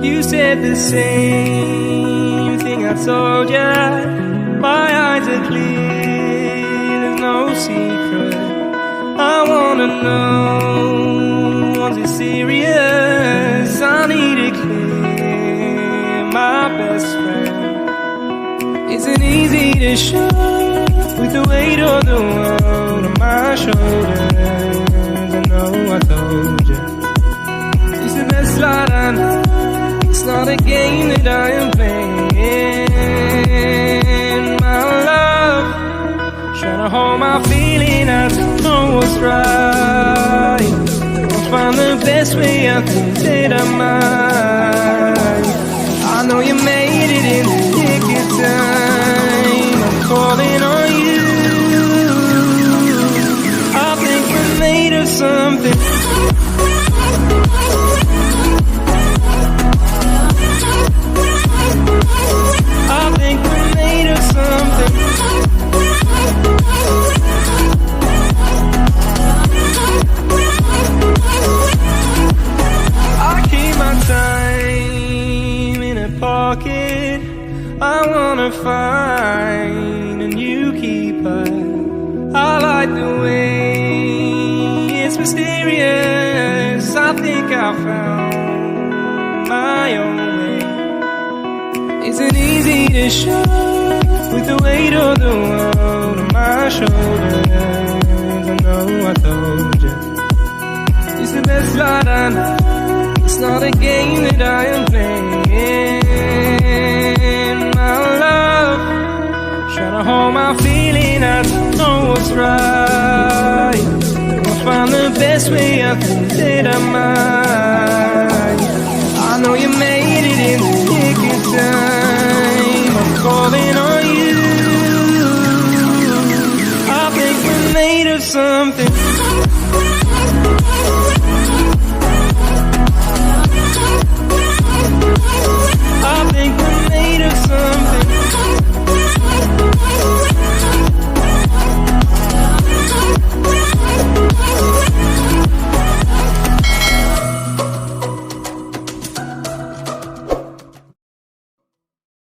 You said the same thing I told ya. My eyes are clear, there's no secret. I wanna know, was it serious? I need it clear, my best friend. Isn't easy to show with the weight of the world on my shoulders. I know I told you, it's the best light I know. It's not a game that I am playing. My love, trying to hold my feeling, I don't know what's right. I'll find the best way, I think that I might. I know you made it in the nick of time. I'm calling on you. I think we're made of something. I think we're made of something. I keep my time in a pocket. I wanna find a new keeper. I like the way it's mysterious. I think I found my own way. Isn't easy to show with the weight of the world on my shoulders. I know I told you, it's the best light I know. It's not a game that I am playing. My love, trying to hold my feeling, I don't know what's right. I'll find the best way, I think that I might. I know you made it in the nick of time. I'm calling on you. I think we're made of something.